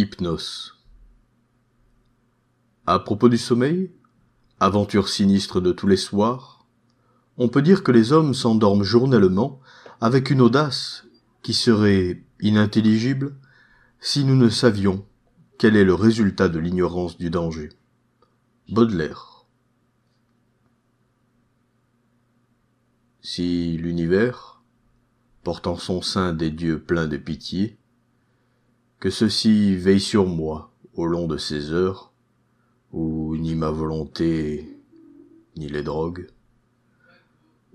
L'hypnose. À propos du sommeil, aventure sinistre de tous les soirs, on peut dire que les hommes s'endorment journellement avec une audace qui serait inintelligible si nous ne savions quel est le résultat de l'ignorance du danger. Baudelaire. Si l'univers porte en son sein des dieux pleins de pitié, que ceux-ci veillent sur moi au long de ces heures où ni ma volonté ni les drogues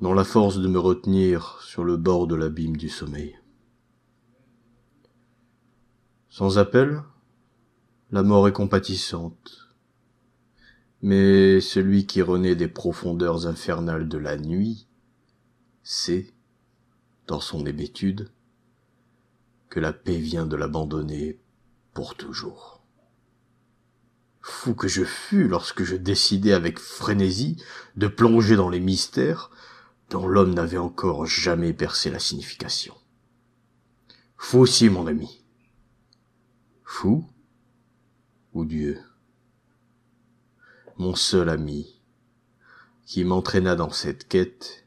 n'ont la force de me retenir sur le bord de l'abîme du sommeil. Sans appel, la mort est compatissante, mais celui qui renaît des profondeurs infernales de la nuit sait, dans son hébétude, que la paix vient de l'abandonner pour toujours. Fou que je fus lorsque je décidai avec frénésie de plonger dans les mystères dont l'homme n'avait encore jamais percé la signification. Fou aussi, mon ami. Fou ou Dieu? Mon seul ami, qui m'entraîna dans cette quête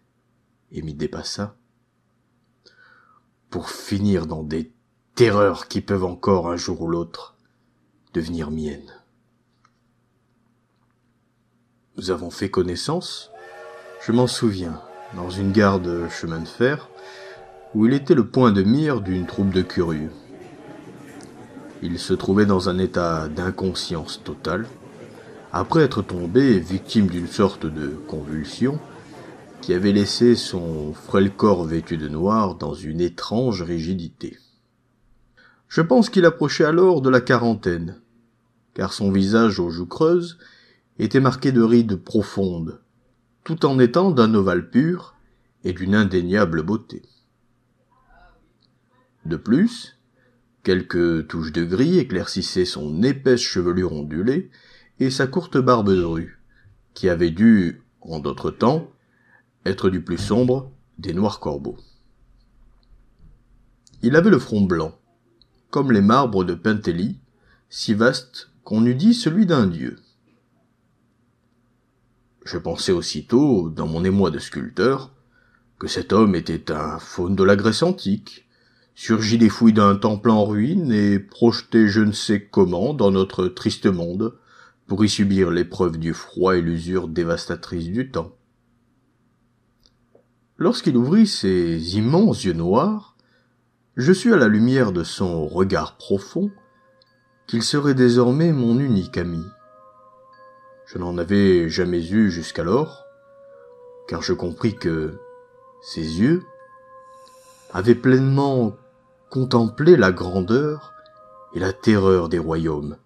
et m'y dépassa, pour finir dans des terreurs qui peuvent encore, un jour ou l'autre, devenir miennes. Nous avons fait connaissance, je m'en souviens, dans une gare de chemin de fer, où il était le point de mire d'une troupe de curieux. Il se trouvait dans un état d'inconscience totale, après être tombé victime d'une sorte de convulsion qui avait laissé son frêle corps vêtu de noir dans une étrange rigidité. Je pense qu'il approchait alors de la quarantaine, car son visage aux joues creuses était marqué de rides profondes, tout en étant d'un ovale pur et d'une indéniable beauté. De plus, quelques touches de gris éclaircissaient son épaisse chevelure ondulée et sa courte barbe drue, qui avait dû, en d'autres temps, être du plus sombre des noirs corbeaux. Il avait le front blanc, comme les marbres de Pintelli, si vaste qu'on eût dit celui d'un dieu. Je pensai aussitôt, dans mon émoi de sculpteur, que cet homme était un faune de la Grèce antique, surgi des fouilles d'un temple en ruine et projeté je ne sais comment dans notre triste monde, pour y subir l'épreuve du froid et l'usure dévastatrice du temps. Lorsqu'il ouvrit ses immenses yeux noirs, je sus à la lumière de son regard profond qu'il serait désormais mon unique ami. Je n'en avais jamais eu jusqu'alors, car je compris que ses yeux avaient pleinement contemplé la grandeur et la terreur des royaumes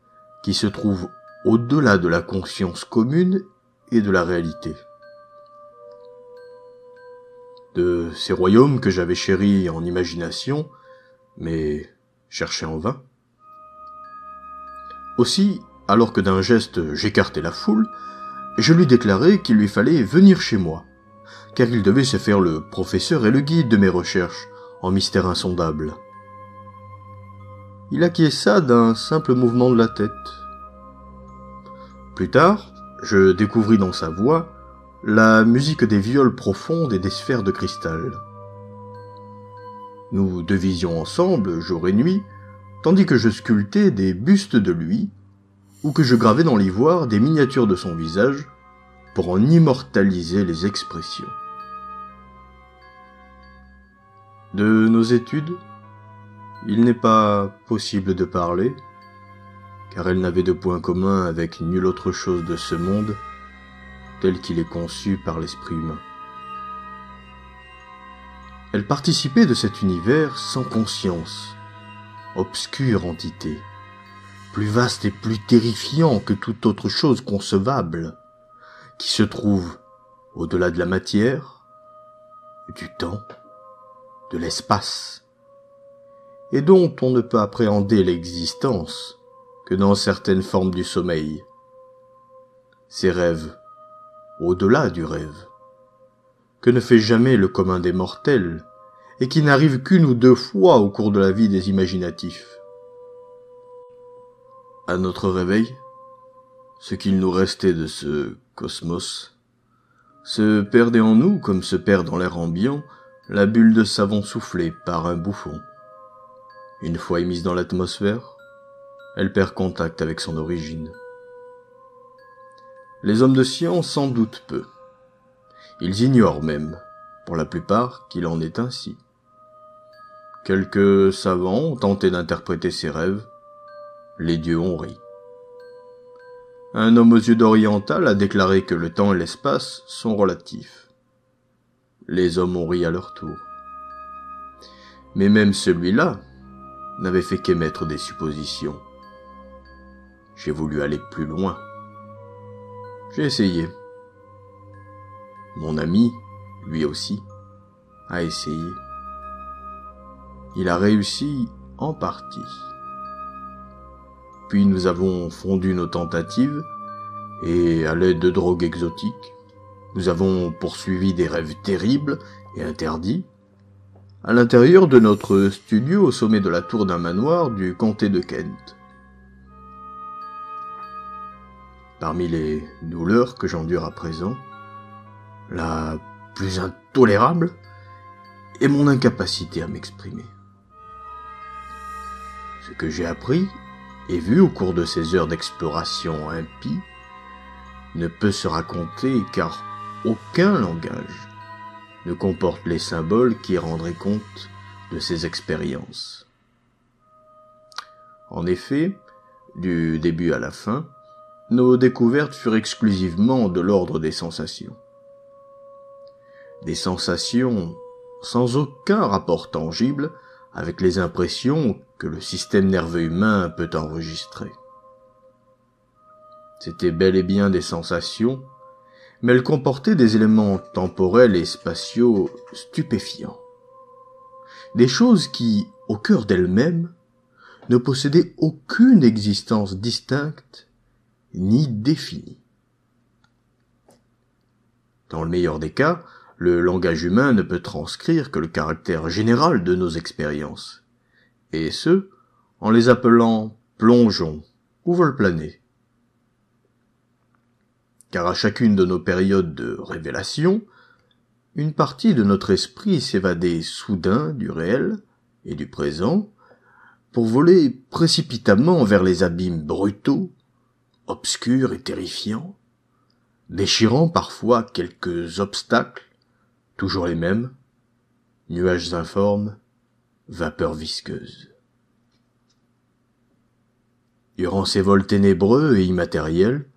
qui se trouvent au-delà de la conscience commune et de la réalité. De ces royaumes que j'avais chéris en imagination, mais cherchais en vain. Aussi, alors que d'un geste j'écartai la foule, je lui déclarai qu'il lui fallait venir chez moi, car il devait se faire le professeur et le guide de mes recherches en mystère insondable. Il acquiesça d'un simple mouvement de la tête. Plus tard, je découvris dans sa voix la musique des violes profondes et des sphères de cristal. Nous devisions ensemble, jour et nuit, tandis que je sculptais des bustes de lui, ou que je gravais dans l'ivoire des miniatures de son visage, pour en immortaliser les expressions. De nos études, il n'est pas possible de parler, car elles n'avaient de point commun avec nulle autre chose de ce monde, tel qu'il est conçu par l'esprit humain. Elle participait de cet univers sans conscience, obscure entité, plus vaste et plus terrifiant que toute autre chose concevable, qui se trouve au-delà de la matière, du temps, de l'espace, et dont on ne peut appréhender l'existence que dans certaines formes du sommeil. Ces rêves, au-delà du rêve, que ne fait jamais le commun des mortels, et qui n'arrive qu'une ou deux fois au cours de la vie des imaginatifs. À notre réveil, ce qu'il nous restait de ce cosmos se perdait en nous comme se perd dans l'air ambiant la bulle de savon soufflée par un bouffon. Une fois émise dans l'atmosphère, elle perd contact avec son origine. Les hommes de science s'en doutent peu. Ils ignorent même, pour la plupart, qu'il en est ainsi. Quelques savants ont tenté d'interpréter ces rêves. Les dieux ont ri. Un homme aux yeux d'oriental a déclaré que le temps et l'espace sont relatifs. Les hommes ont ri à leur tour. Mais même celui-là n'avait fait qu'émettre des suppositions. J'ai voulu aller plus loin. J'ai essayé. Mon ami, lui aussi, a essayé. Il a réussi en partie. Puis nous avons fondu nos tentatives et, à l'aide de drogues exotiques, nous avons poursuivi des rêves terribles et interdits à l'intérieur de notre studio au sommet de la tour d'un manoir du comté de Kent. Parmi les douleurs que j'endure à présent, la plus intolérable est mon incapacité à m'exprimer. Ce que j'ai appris et vu au cours de ces heures d'exploration impie ne peut se raconter car aucun langage ne comporte les symboles qui rendraient compte de ces expériences. En effet, du début à la fin, nos découvertes furent exclusivement de l'ordre des sensations. Des sensations sans aucun rapport tangible avec les impressions que le système nerveux humain peut enregistrer. C'étaient bel et bien des sensations, mais elles comportaient des éléments temporels et spatiaux stupéfiants. Des choses qui, au cœur d'elles-mêmes, ne possédaient aucune existence distincte ni définie. Dans le meilleur des cas, le langage humain ne peut transcrire que le caractère général de nos expériences, et ce, en les appelant plongeons ou vol plané. Car à chacune de nos périodes de révélation, une partie de notre esprit s'évadait soudain du réel et du présent pour voler précipitamment vers les abîmes brutaux, obscurs et terrifiants, déchirant parfois quelques obstacles, toujours les mêmes, nuages informes, vapeurs visqueuses. Durant ces vols ténébreux et immatériels,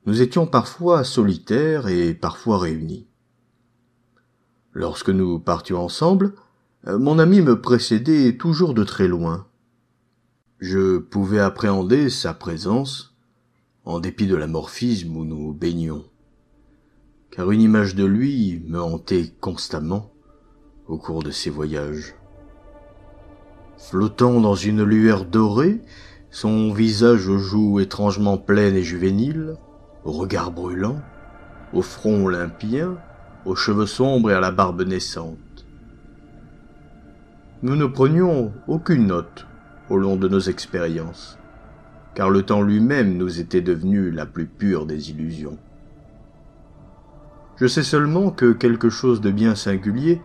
nous étions parfois solitaires et parfois réunis. Lorsque nous partions ensemble, mon ami me précédait toujours de très loin. Je pouvais appréhender sa présence, en dépit de l'amorphisme où nous baignions, car une image de lui me hantait constamment au cours de ces voyages. Flottant dans une lueur dorée, son visage aux joues étrangement pleines et juvéniles, au regard brûlant, au front olympien, aux cheveux sombres et à la barbe naissante. Nous ne prenions aucune note au long de nos expériences, car le temps lui-même nous était devenu la plus pure des illusions. Je sais seulement que quelque chose de bien singulier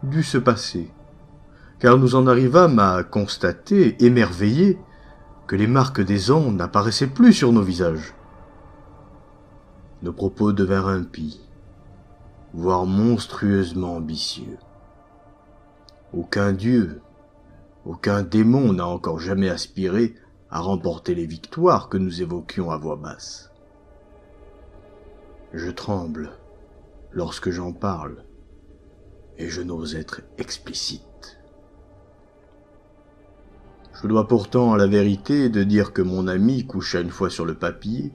dut se passer, car nous en arrivâmes à constater, émerveillés, que les marques des ondes n'apparaissaient plus sur nos visages. Nos propos devinrent impies, voire monstrueusement ambitieux. Aucun dieu, aucun démon n'a encore jamais aspiré à remporter les victoires que nous évoquions à voix basse. Je tremble lorsque j'en parle, et je n'ose être explicite. Je dois pourtant à la vérité de dire que mon ami coucha une fois sur le papier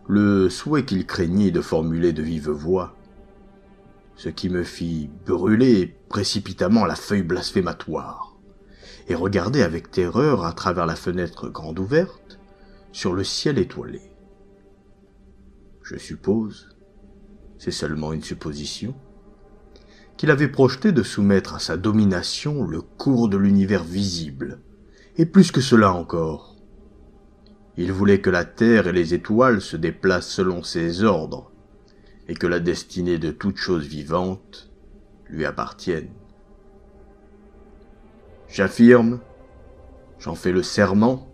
le souhait qu'il craignait de formuler de vive voix, ce qui me fit brûler précipitamment la feuille blasphématoire et regarder avec terreur à travers la fenêtre grande ouverte sur le ciel étoilé. Je suppose, c'est seulement une supposition, qu'il avait projeté de soumettre à sa domination le cours de l'univers visible, et plus que cela encore. Il voulait que la terre et les étoiles se déplacent selon ses ordres, et que la destinée de toute chose vivante lui appartienne. J'affirme, j'en fais le serment,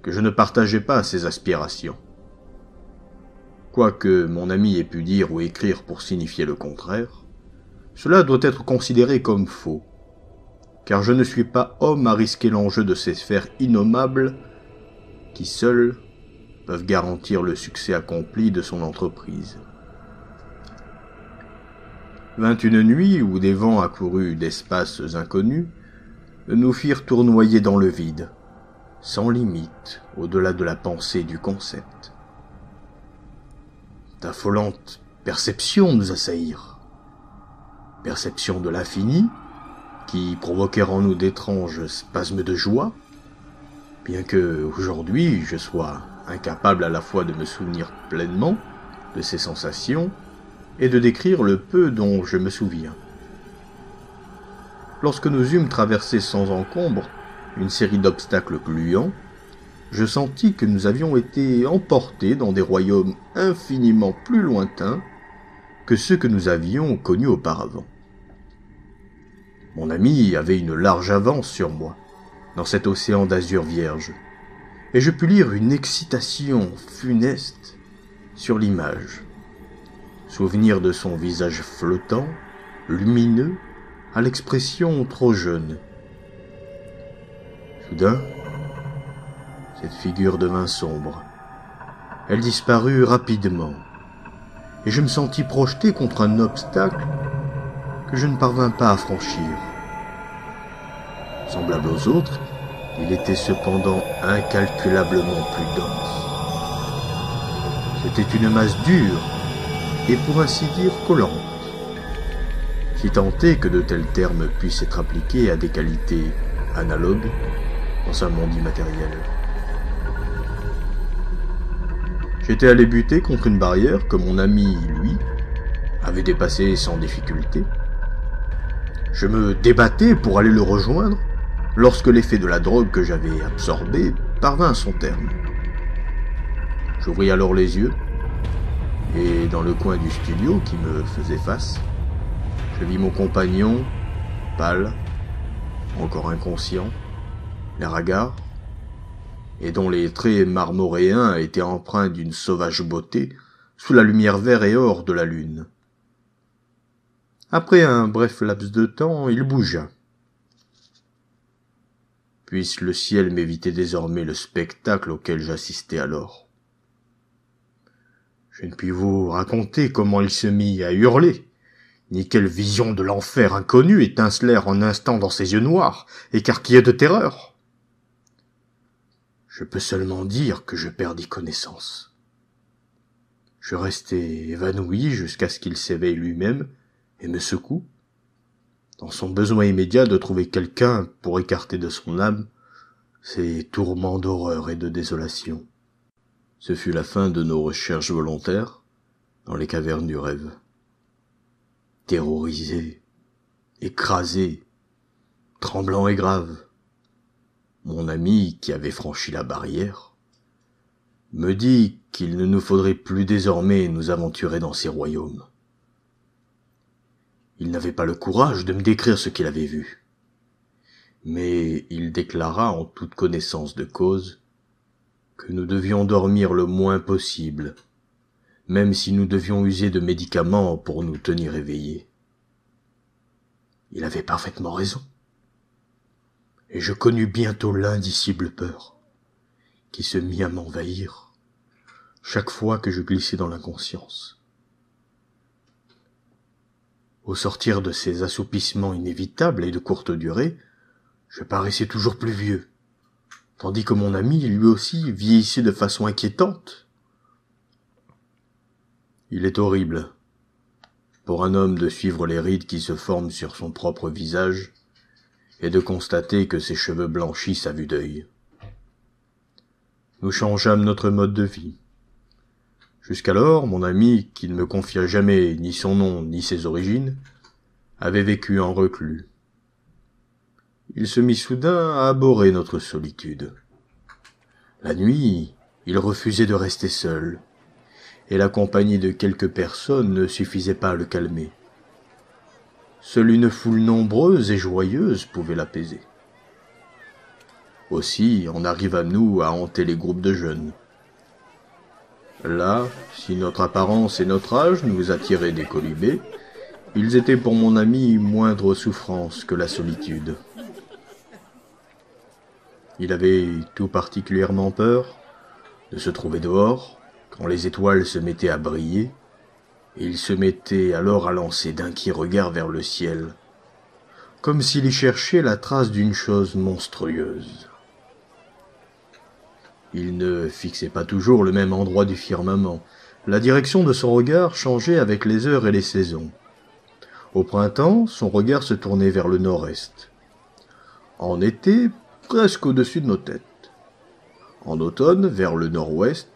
que je ne partageais pas ses aspirations. Quoique mon ami ait pu dire ou écrire pour signifier le contraire, cela doit être considéré comme faux, car je ne suis pas homme à risquer l'enjeu de ces sphères innommables qui seuls peuvent garantir le succès accompli de son entreprise. 21 nuits où des vents accourus d'espaces inconnus nous firent tournoyer dans le vide, sans limite au-delà de la pensée du concept. D'affolantes perceptions nous assaillirent. Perceptions de l'infini, qui provoquèrent en nous d'étranges spasmes de joie, bien que, aujourd'hui, je sois incapable à la fois de me souvenir pleinement de ces sensations et de décrire le peu dont je me souviens. Lorsque nous eûmes traversé sans encombre une série d'obstacles gluants, je sentis que nous avions été emportés dans des royaumes infiniment plus lointains que ceux que nous avions connus auparavant. Mon ami avait une large avance sur moi dans cet océan d'azur vierge, et je pus lire une excitation funeste sur l'image. Souvenir de son visage flottant, lumineux, à l'expression trop jeune. Soudain, cette figure devint sombre. Elle disparut rapidement, et je me sentis projeté contre un obstacle que je ne parvins pas à franchir. Semblable aux autres, il était cependant incalculablement plus dense. C'était une masse dure et pour ainsi dire collante, si tant est que de tels termes puissent être appliqués à des qualités analogues dans un monde immatériel. J'étais allé buter contre une barrière que mon ami, lui, avait dépassée sans difficulté. Je me débattais pour aller le rejoindre lorsque l'effet de la drogue que j'avais absorbée parvint à son terme. J'ouvris alors les yeux, et dans le coin du studio qui me faisait face, je vis mon compagnon, pâle, encore inconscient, l'air hagard, et dont les traits marmoréens étaient empreints d'une sauvage beauté sous la lumière vert et or de la lune. Après un bref laps de temps, il bougea. Puisse le ciel m'éviter désormais le spectacle auquel j'assistais alors. Je ne puis vous raconter comment il se mit à hurler, ni quelles visions de l'enfer inconnu étincelèrent en un instant dans ses yeux noirs, écarquillés de terreur. Je peux seulement dire que je perdis connaissance. Je restai évanoui jusqu'à ce qu'il s'éveille lui-même et me secoue, dans son besoin immédiat de trouver quelqu'un pour écarter de son âme ces tourments d'horreur et de désolation. Ce fut la fin de nos recherches volontaires dans les cavernes du rêve. Terrorisé, écrasé, tremblant et grave, mon ami, qui avait franchi la barrière, me dit qu'il ne nous faudrait plus désormais nous aventurer dans ces royaumes. Il n'avait pas le courage de me décrire ce qu'il avait vu, mais il déclara en toute connaissance de cause que nous devions dormir le moins possible, même si nous devions user de médicaments pour nous tenir éveillés. Il avait parfaitement raison, et je connus bientôt l'indicible peur qui se mit à m'envahir chaque fois que je glissais dans l'inconscience. Au sortir de ces assoupissements inévitables et de courte durée, je paraissais toujours plus vieux, tandis que mon ami, lui aussi, vieillissait de façon inquiétante. Il est horrible, pour un homme de suivre les rides qui se forment sur son propre visage, et de constater que ses cheveux blanchissent à vue d'œil. Nous changeâmes notre mode de vie. Jusqu'alors, mon ami, qui ne me confia jamais ni son nom ni ses origines, avait vécu en reclus. Il se mit soudain à abhorrer notre solitude. La nuit, il refusait de rester seul, et la compagnie de quelques personnes ne suffisait pas à le calmer. Seule une foule nombreuse et joyeuse pouvait l'apaiser. Aussi en arrivâmes-nous à hanter les groupes de jeunes. Là, si notre apparence et notre âge nous attiraient des colibés, ils étaient pour mon ami moindre souffrance que la solitude. Il avait tout particulièrement peur de se trouver dehors, quand les étoiles se mettaient à briller, et il se mettait alors à lancer d'inquiets regards vers le ciel, comme s'il y cherchait la trace d'une chose monstrueuse. Il ne fixait pas toujours le même endroit du firmament. La direction de son regard changeait avec les heures et les saisons. Au printemps, son regard se tournait vers le nord-est. En été, presque au-dessus de nos têtes. En automne, vers le nord-ouest,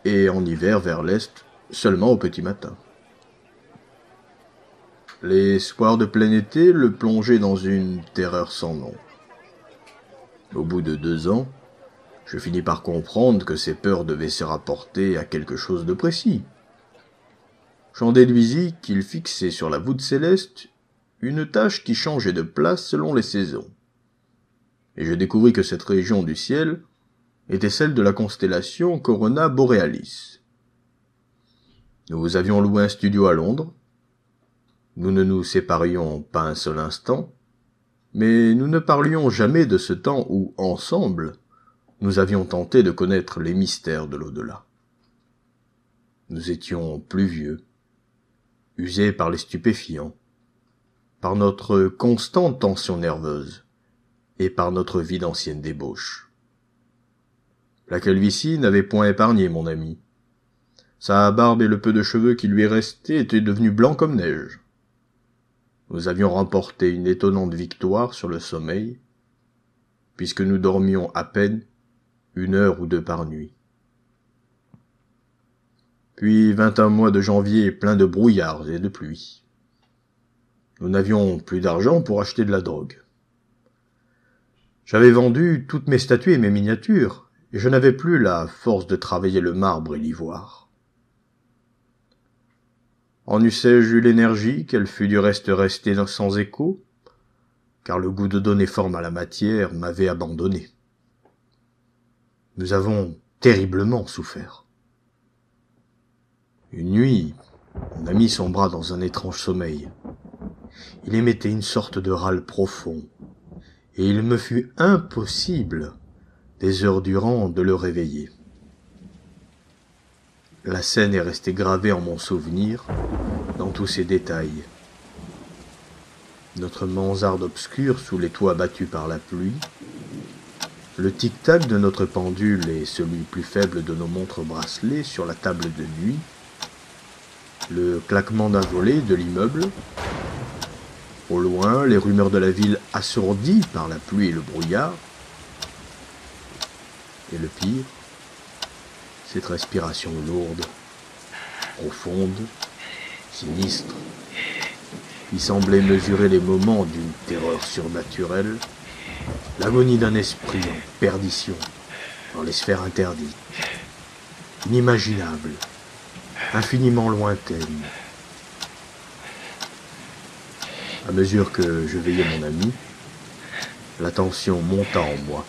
et en hiver vers l'est, seulement au petit matin. Les soirs de plein été le plongeaient dans une terreur sans nom. Au bout de 2 ans, je finis par comprendre que ces peurs devaient se rapporter à quelque chose de précis. J'en déduisis qu'il fixait sur la voûte céleste une tache qui changeait de place selon les saisons. Et je découvris que cette région du ciel était celle de la constellation Corona Borealis. Nous avions loué un studio à Londres. Nous ne nous séparions pas un seul instant, mais nous ne parlions jamais de ce temps où, ensemble, nous avions tenté de connaître les mystères de l'au-delà. Nous étions plus vieux, usés par les stupéfiants, par notre constante tension nerveuse et par notre vie d'ancienne débauche. La calvitie n'avait point épargné mon ami. Sa barbe et le peu de cheveux qui lui restaient étaient devenus blancs comme neige. Nous avions remporté une étonnante victoire sur le sommeil, puisque nous dormions à peine 1 heure ou 2 par nuit. Puis vint un mois de janvier plein de brouillards et de pluie. Nous n'avions plus d'argent pour acheter de la drogue. J'avais vendu toutes mes statues et mes miniatures, et je n'avais plus la force de travailler le marbre et l'ivoire. En eussé-je eu l'énergie, qu'elle fût du reste restée sans écho, car le goût de donner forme à la matière m'avait abandonné. Nous avons terriblement souffert. Une nuit, mon ami sombra dans un étrange sommeil. Il émettait une sorte de râle profond, et il me fut impossible, des heures durant, de le réveiller. La scène est restée gravée en mon souvenir, dans tous ses détails. Notre mansarde obscure sous les toits battus par la pluie, le tic-tac de notre pendule et celui plus faible de nos montres bracelets sur la table de nuit, le claquement d'un volet de l'immeuble, au loin les rumeurs de la ville assourdies par la pluie et le brouillard, et le pire, cette respiration lourde, profonde, sinistre, qui semblait mesurer les moments d'une terreur surnaturelle, l'agonie d'un esprit en perdition dans les sphères interdites, inimaginable, infiniment lointaine. À mesure que je veillais mon ami, la tension monta en moi,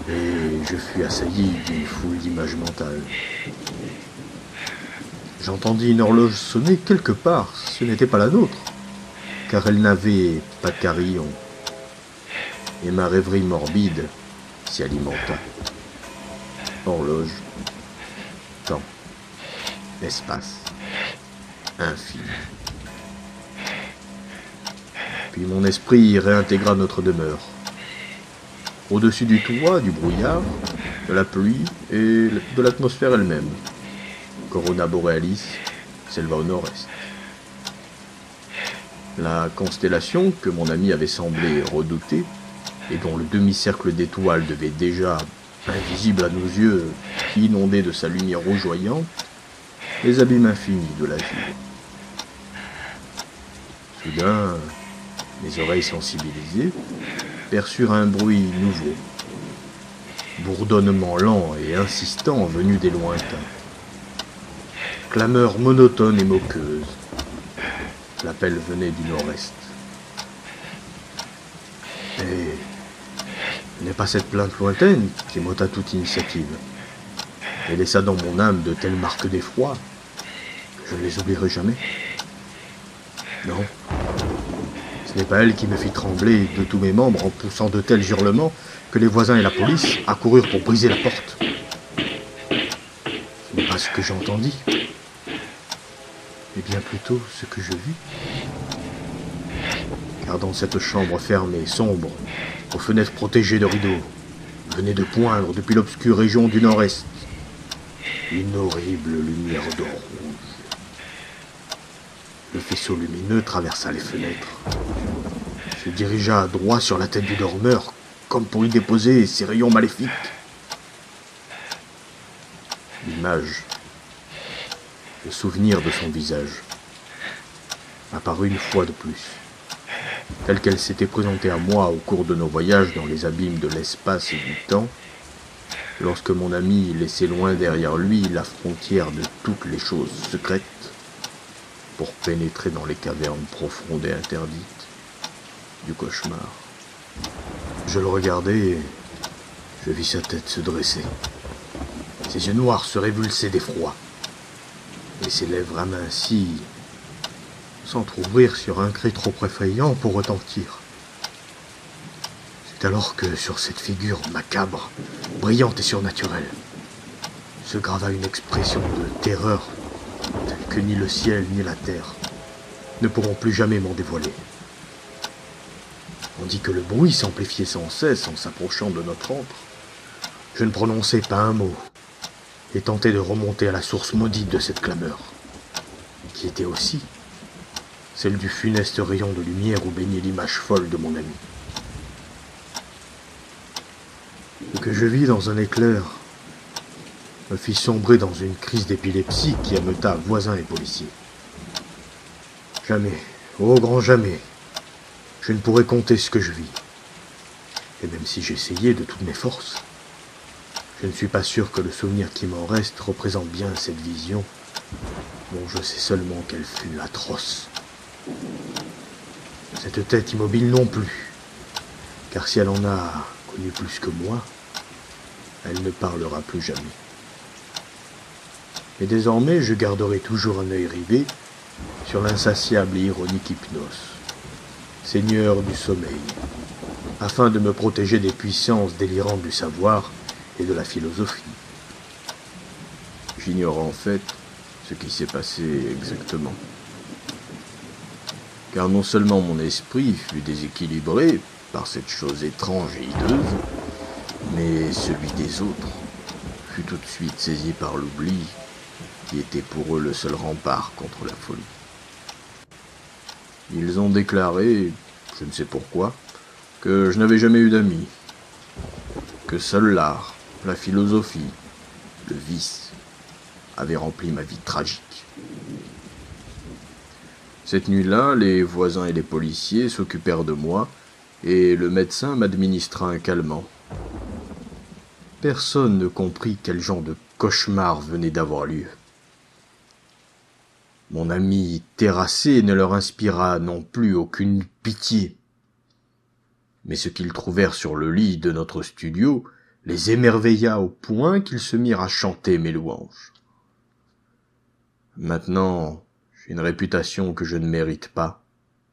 et je fus assailli d'une foule d'images mentales. J'entendis une horloge sonner quelque part, ce n'était pas la nôtre, car elle n'avait pas de carillon, et ma rêverie morbide s'y alimenta. Horloge, temps, espace, infini. Puis mon esprit réintégra notre demeure. Au-dessus du toit, du brouillard, de la pluie et de l'atmosphère elle-même, Corona Borealis s'éleva au nord-est. La constellation que mon ami avait semblé redouter, et dont le demi-cercle d'étoiles devait déjà, invisible à nos yeux, inonder de sa lumière rougeoyante les abîmes infinis de la ville. Soudain, mes oreilles sensibilisées perçurent un bruit nouveau. bourdonnement lent et insistant venu des lointains. Clameur monotone et moqueuse. L'appel venait du nord-est. Et ce n'est pas cette plainte lointaine qui m'ôta toute initiative, et laissa dans mon âme de telles marques d'effroi que je ne les oublierai jamais. Non, ce n'est pas elle qui me fit trembler de tous mes membres en poussant de tels hurlements que les voisins et la police accoururent pour briser la porte. Ce n'est pas ce que j'entendis, mais bien plutôt ce que je vis. Car dans cette chambre fermée, sombre, aux fenêtres protégées de rideaux, venait de poindre depuis l'obscure région du nord-est une horrible lumière d'or rouge. Le faisceau lumineux traversa les fenêtres, se dirigea droit sur la tête du dormeur, comme pour y déposer ses rayons maléfiques. L'image, le souvenir de son visage, apparut une fois de plus, telle qu'elle s'était présentée à moi au cours de nos voyages dans les abîmes de l'espace et du temps, lorsque mon ami laissait loin derrière lui la frontière de toutes les choses secrètes pour pénétrer dans les cavernes profondes et interdites du cauchemar. Je le regardais et je vis sa tête se dresser. Ses yeux noirs se révulsaient d'effroi, et ses lèvres amincies s'entr'ouvrir sur un cri trop effrayant pour retentir. C'est alors que sur cette figure macabre, brillante et surnaturelle, se grava une expression de terreur telle que ni le ciel ni la terre ne pourront plus jamais m'en dévoiler. Tandis que le bruit s'amplifiait sans cesse en s'approchant de notre antre, je ne prononçais pas un mot et tentais de remonter à la source maudite de cette clameur, qui était aussi celle du funeste rayon de lumière où baignait l'image folle de mon ami. Ce que je vis dans un éclair me fit sombrer dans une crise d'épilepsie qui ameuta voisins et policiers. Jamais, oh grand jamais, je ne pourrais compter ce que je vis. Et même si j'essayais de toutes mes forces, je ne suis pas sûr que le souvenir qui m'en reste représente bien cette vision, dont je sais seulement qu'elle fut atroce. Cette tête immobile non plus, car si elle en a connu plus que moi, elle ne parlera plus jamais. Et désormais, je garderai toujours un œil rivé sur l'insatiable et ironique Hypnos, seigneur du sommeil, afin de me protéger des puissances délirantes du savoir et de la philosophie. J'ignore en fait ce qui s'est passé exactement. Car non seulement mon esprit fut déséquilibré par cette chose étrange et hideuse, mais celui des autres fut tout de suite saisi par l'oubli, qui était pour eux le seul rempart contre la folie. Ils ont déclaré, je ne sais pourquoi, que je n'avais jamais eu d'amis, que seul l'art, la philosophie, le vice avaient rempli ma vie tragique. Cette nuit-là, les voisins et les policiers s'occupèrent de moi, et le médecin m'administra un calmant. Personne ne comprit quel genre de cauchemar venait d'avoir lieu. Mon ami terrassé ne leur inspira non plus aucune pitié. Mais ce qu'ils trouvèrent sur le lit de notre studio les émerveilla au point qu'ils se mirent à chanter mes louanges. Maintenant, j'ai une réputation que je ne mérite pas,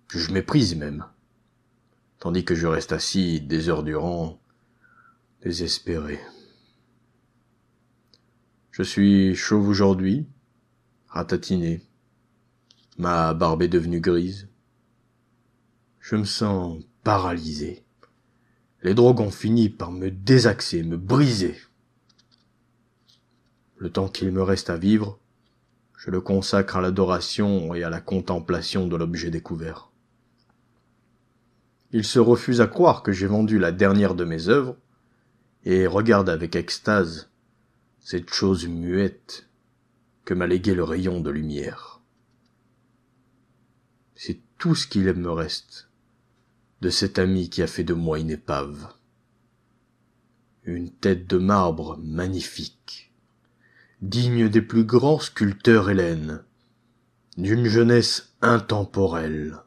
que je méprise même, tandis que je reste assis des heures durant, désespéré. Je suis chauve aujourd'hui, ratatiné, ma barbe est devenue grise. Je me sens paralysé. Les drogues ont fini par me désaxer, me briser. Le temps qu'il me reste à vivre, je le consacre à l'adoration et à la contemplation de l'objet découvert. Il se refuse à croire que j'ai vendu la dernière de mes œuvres et regarde avec extase cette chose muette que m'a légué le rayon de lumière. C'est tout ce qu'il me reste de cet ami qui a fait de moi une épave. une tête de marbre magnifique, digne des plus grands sculpteurs hellènes, d'une jeunesse intemporelle.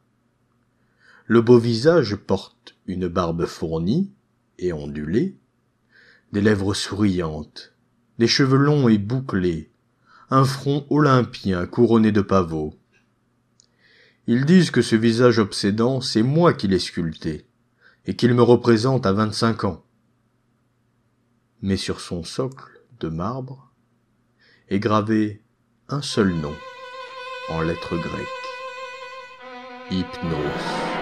Le beau visage porte une barbe fournie et ondulée, des lèvres souriantes, des cheveux longs et bouclés, un front olympien couronné de pavots. Ils disent que ce visage obsédant, c'est moi qui l'ai sculpté, et qu'il me représente à 25 ans. Mais sur son socle de marbre est gravé un seul nom, en lettres grecques. Hypnos.